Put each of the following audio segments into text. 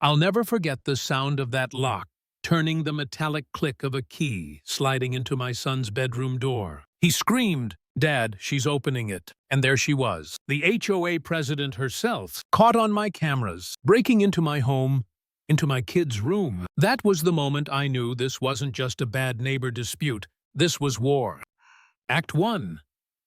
I'll never forget the sound of that lock, turning the metallic click of a key sliding into my son's bedroom door. He screamed, "Dad, she's opening it." And there she was, the HOA president herself, caught on my cameras, breaking into my home, into my kid's room. That was the moment I knew this wasn't just a bad neighbor dispute. This was war. Act 1.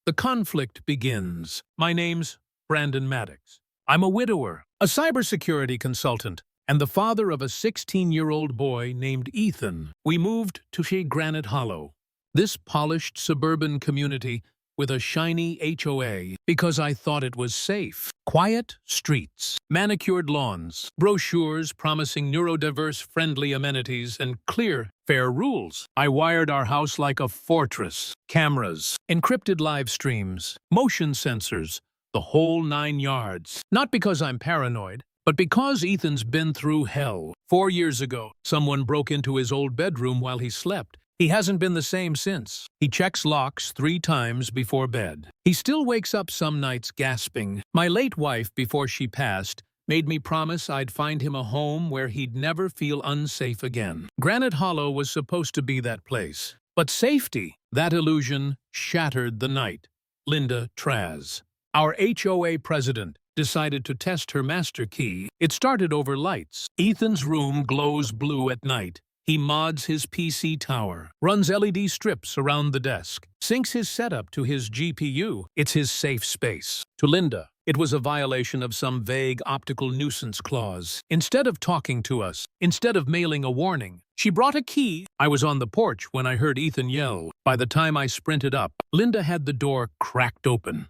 The conflict begins. My name's Brandon Maddox. I'm a widower, a cybersecurity consultant, and the father of a 16-year-old boy named Ethan. We moved to Granite Hollow, this polished suburban community with a shiny HOA, because I thought it was safe. Quiet streets, manicured lawns, brochures promising neurodiverse-friendly amenities, and clear, fair rules. I wired our house like a fortress. Cameras, encrypted live streams, motion sensors, the whole 9 yards. Not because I'm paranoid, but because Ethan's been through hell. 4 years ago, someone broke into his old bedroom while he slept. He hasn't been the same since. He checks locks 3 times before bed. He still wakes up some nights gasping. My late wife, before she passed, made me promise I'd find him a home where he'd never feel unsafe again. Granite Hollow was supposed to be that place. But safety, that illusion, shattered the night. Linda Traz, our HOA president, decided to test her master key. It started over lights. Ethan's room glows blue at night. He mods his PC tower, runs LED strips around the desk, syncs his setup to his GPU. It's his safe space. To Linda, it was a violation of some vague optical nuisance clause. Instead of talking to us, instead of mailing a warning, she brought a key. I was on the porch when I heard Ethan yell. By the time I sprinted up, Linda had the door cracked open,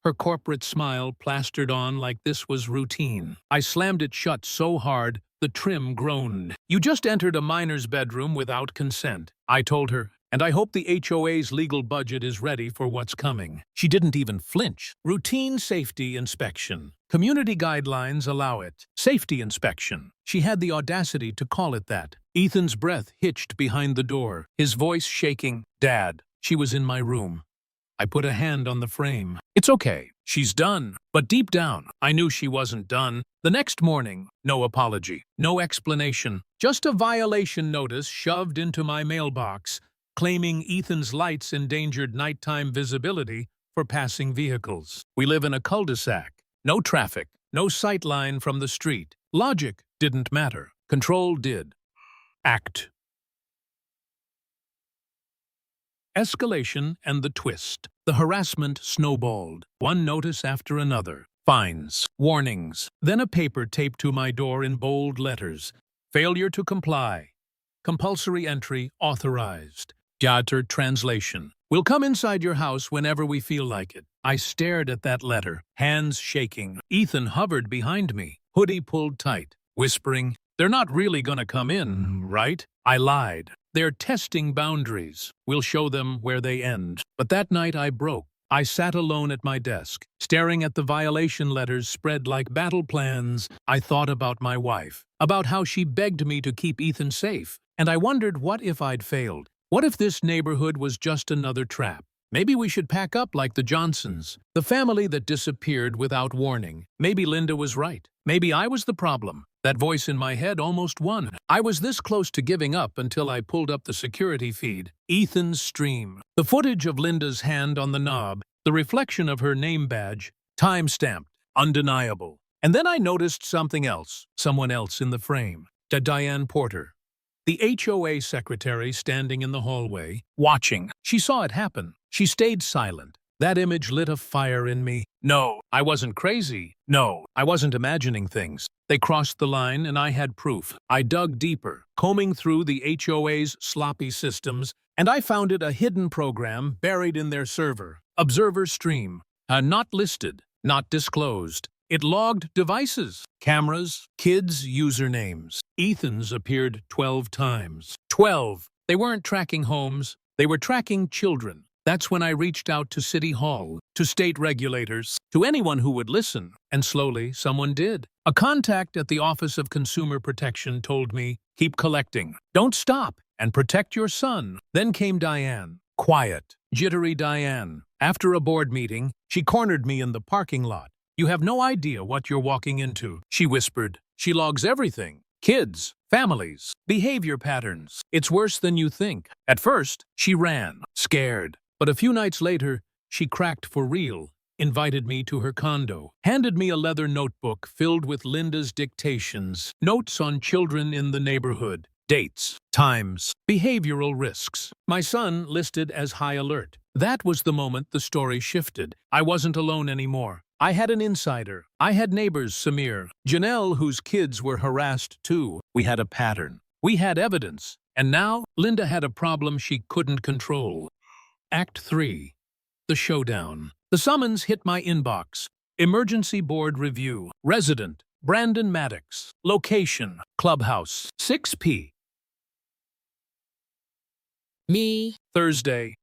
her corporate smile plastered on like this was routine. I slammed it shut so hard, the trim groaned. "You just entered a minor's bedroom without consent," I told her, "and I hope the HOA's legal budget is ready for what's coming." She didn't even flinch. Routine safety inspection. Community guidelines allow it. Safety inspection. She had the audacity to call it that. Ethan's breath hitched behind the door, his voice shaking. "Dad." She was in my room. I put a hand on the frame. "It's okay. She's done." But deep down, I knew she wasn't done. The next morning, no apology, no explanation, just a violation notice shoved into my mailbox, claiming Ethan's lights endangered nighttime visibility for passing vehicles. We live in a cul-de-sac. No traffic, no sightline from the street. Logic didn't matter. Control did. Act. Escalation and the twist. The harassment snowballed, one notice after another. Fines, warnings, then a paper taped to my door in bold letters. Failure to comply. Compulsory entry authorized. Theater translation. We'll come inside your house whenever we feel like it. I stared at that letter, hands shaking. Ethan hovered behind me, hoodie pulled tight, whispering, "They're not really gonna come in, right?" I lied. "They're testing boundaries. We'll show them where they end." But that night I broke. I sat alone at my desk, staring at the violation letters spread like battle plans. I thought about my wife, about how she begged me to keep Ethan safe, and I wondered what if I'd failed. What if this neighborhood was just another trap? Maybe we should pack up like the Johnsons, the family that disappeared without warning. Maybe Linda was right. Maybe I was the problem. That voice in my head almost won. I was this close to giving up until I pulled up the security feed. Ethan's stream. The footage of Linda's hand on the knob, the reflection of her name badge, time-stamped, undeniable. And then I noticed something else, someone else in the frame. Diane Porter, the HOA secretary standing in the hallway, watching. She saw it happen. She stayed silent. That image lit a fire in me. No, I wasn't crazy. No, I wasn't imagining things. They crossed the line and I had proof. I dug deeper, combing through the HOA's sloppy systems, and I found a hidden program buried in their server. Observer stream. Not listed, not disclosed. It logged devices, cameras, kids' usernames. Ethan's appeared 12 times. 12! They weren't tracking homes, they were tracking children. That's when I reached out to City Hall, to state regulators, to anyone who would listen, and slowly someone did. A contact at the Office of Consumer Protection told me, "Keep collecting, don't stop, and protect your son." Then came Diane. Quiet, jittery Diane. After a board meeting, she cornered me in the parking lot. "You have no idea what you're walking into," she whispered. She logs everything. Kids, families, behavior patterns. It's worse than you think. At first, she ran, scared. But a few nights later, she cracked for real, invited me to her condo, handed me a leather notebook filled with Linda's dictations, notes on children in the neighborhood, dates, times, behavioral risks. My son listed as high alert. That was the moment the story shifted. I wasn't alone anymore. I had an insider. I had neighbors, Samir, Janelle, whose kids were harassed too. We had a pattern. We had evidence. And now, Linda had a problem she couldn't control. Act 3. The showdown. The summons hit my inbox. Emergency board review. Resident, Brandon Maddox. Location, clubhouse, 6 p. Me. Thursday.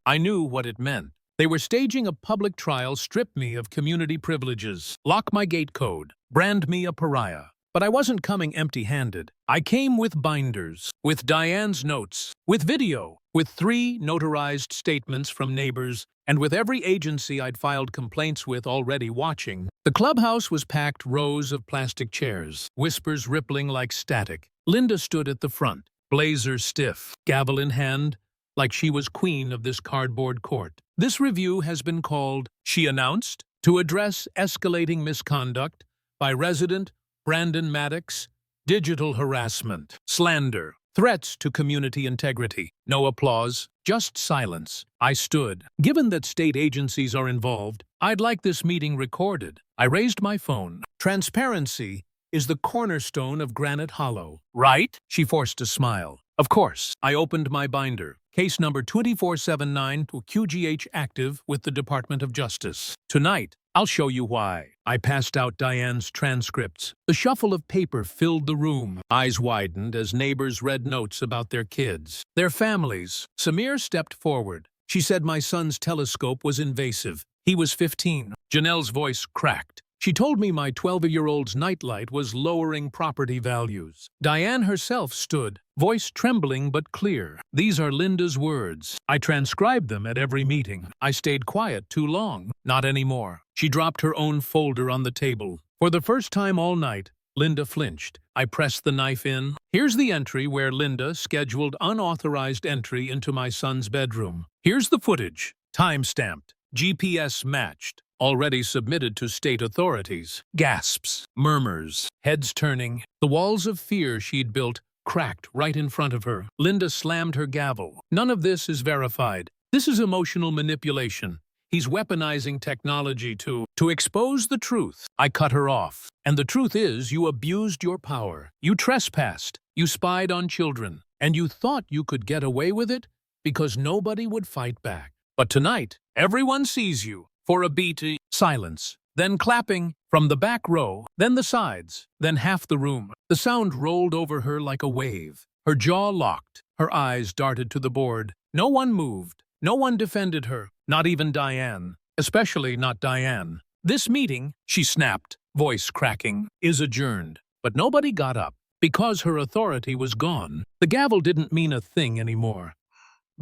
I knew what it meant. They were staging a public trial, strip me of community privileges, lock my gate code, brand me a pariah. But I wasn't coming empty-handed. I came with binders, with Diane's notes, with video, with 3 notarized statements from neighbors, and with every agency I'd filed complaints with already watching. The clubhouse was packed, rows of plastic chairs, whispers rippling like static. Linda stood at the front, blazer stiff, gavel in hand, like she was queen of this cardboard court. This review has been called, she announced, to address escalating misconduct by resident Brandon Maddox, digital harassment, slander, threats to community integrity. No applause, just silence. I stood. Given that state agencies are involved, I'd like this meeting recorded. I raised my phone. Transparency is the cornerstone of Granite Hollow, right? She forced a smile. Of course. I opened my binder. Case number 2479 to QGH active with the Department of Justice. Tonight, I'll show you why. I passed out Diane's transcripts. The shuffle of paper filled the room. Eyes widened as neighbors read notes about their kids, their families. Samir stepped forward. She said my son's telescope was invasive. He was 15. Janelle's voice cracked. She told me my 12-year-old's nightlight was lowering property values. Diane herself stood, voice trembling but clear. These are Linda's words. I transcribed them at every meeting. I stayed quiet too long. Not anymore. She dropped her own folder on the table. For the first time all night, Linda flinched. I pressed the knife in. Here's the entry where Linda scheduled unauthorized entry into my son's bedroom. Here's the footage. Time-stamped. GPS matched. Already submitted to state authorities. Gasps, murmurs, heads turning. The walls of fear she'd built cracked right in front of her. Linda slammed her gavel. None of this is verified. This is emotional manipulation. He's weaponizing technology to expose the truth. I cut her off. And the truth is, you abused your power. You trespassed. You spied on children. And you thought you could get away with it because nobody would fight back. But tonight, everyone sees you. For a beat, silence, then clapping from the back row, then the sides, then half the room. The sound rolled over her like a wave. Her jaw locked, her eyes darted to the board. No one moved. No one defended her, not even Diane, especially not Diane. This meeting, she snapped, voice cracking, is adjourned. But nobody got up because her authority was gone. The gavel didn't mean a thing anymore.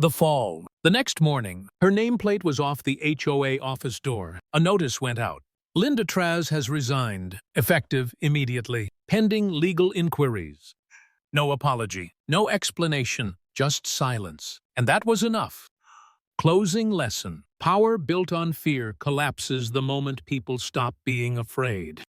The fall. The next morning, her nameplate was off the HOA office door. A notice went out. Linda Traz has resigned, effective immediately, pending legal inquiries. No apology, no explanation, just silence. And that was enough. Closing lesson. Power built on fear collapses the moment people stop being afraid.